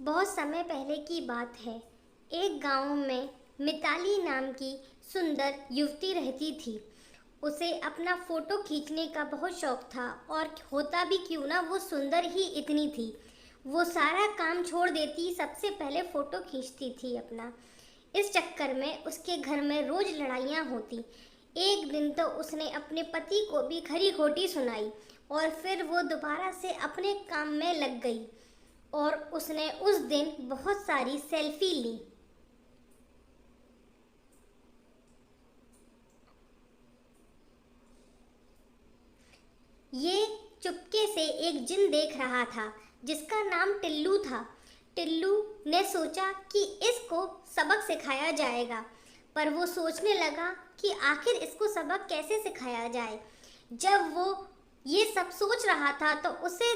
बहुत समय पहले की बात है। एक गांव में मिताली नाम की सुंदर युवती रहती थी। उसे अपना फोटो खींचने का बहुत शौक था और होता भी क्यों ना, वो सुंदर ही इतनी थी। वो सारा काम छोड़ देती, सबसे पहले फोटो खींचती थी अपना। इस चक्कर में उसके घर में रोज लड़ाइयाँ होती। एक दिन तो उसने अपने पति को भी खरी खोटी सुनाई और फिर वो दोबारा से अपने काम में लग गई और उसने उस दिन बहुत सारी सेल्फी ली। ये चुपके से एक जिन देख रहा था जिसका नाम टिल्लू था। टिल्लू ने सोचा कि इसको सबक सिखाया जाएगा, पर वो सोचने लगा कि आखिर इसको सबक कैसे सिखाया जाए। जब वो ये सब सोच रहा था तो उसे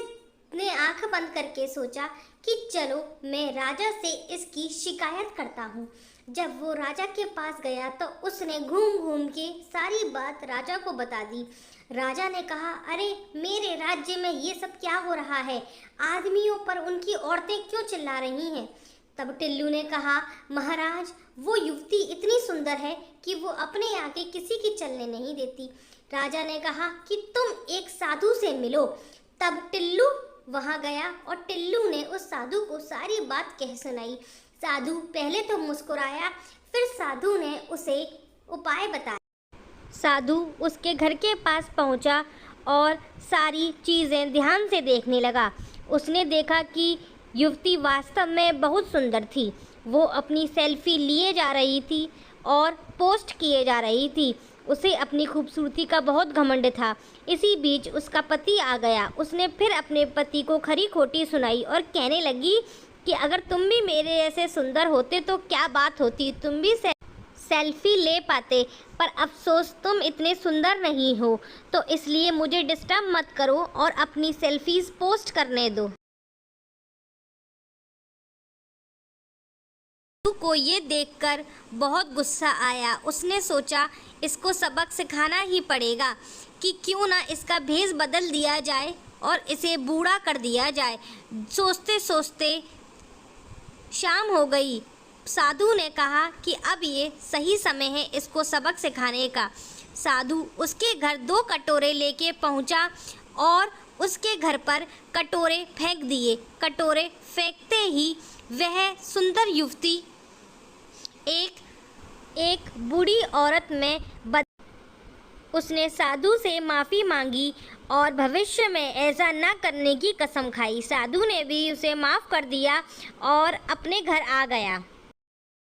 ने आंख बंद करके सोचा कि चलो मैं राजा से इसकी शिकायत करता हूँ। जब वो राजा के पास गया तो उसने घूम घूम के सारी बात राजा को बता दी। राजा ने कहा, अरे मेरे राज्य में ये सब क्या हो रहा है? आदमियों पर उनकी औरतें क्यों चिल्ला रही हैं? तब टिल्लू ने कहा, महाराज वो युवती इतनी सुंदर है कि वो अपने आगे किसी की चलने नहीं देती। राजा ने कहा कि तुम एक साधु से मिलो। तब टिल्लू वहां गया और टिल्लू ने उस साधु को सारी बात कह सुनाई। साधु पहले तो मुस्कुराया, फिर साधु ने उसे उपाय बताया। साधु उसके घर के पास पहुंचा और सारी चीज़ें ध्यान से देखने लगा। उसने देखा कि युवती वास्तव में बहुत सुंदर थी। वो अपनी सेल्फी लिए जा रही थी और पोस्ट किए जा रही थी। उसे अपनी खूबसूरती का बहुत घमंड था। इसी बीच उसका पति आ गया। उसने फिर अपने पति को खरी खोटी सुनाई और कहने लगी कि अगर तुम भी मेरे ऐसे सुंदर होते तो क्या बात होती, तुम भी सेल्फी ले पाते, पर अफसोस तुम इतने सुंदर नहीं हो, तो इसलिए मुझे डिस्टर्ब मत करो और अपनी सेल्फीज पोस्ट करने दो। को ये देखकर बहुत गुस्सा आया। उसने सोचा इसको सबक सिखाना ही पड़ेगा कि क्यों ना इसका भेष बदल दिया जाए और इसे बूढ़ा कर दिया जाए। सोचते सोचते शाम हो गई। साधु ने कहा कि अब ये सही समय है इसको सबक सिखाने का। साधु उसके घर 2 कटोरे लेके पहुंचा और उसके घर पर कटोरे फेंक दिए। कटोरे फेंकते ही वह सुंदर युवती एक बूढ़ी औरत में उसने साधु से माफ़ी मांगी और भविष्य में ऐसा न करने की कसम खाई। साधु ने भी उसे माफ़ कर दिया और अपने घर आ गया।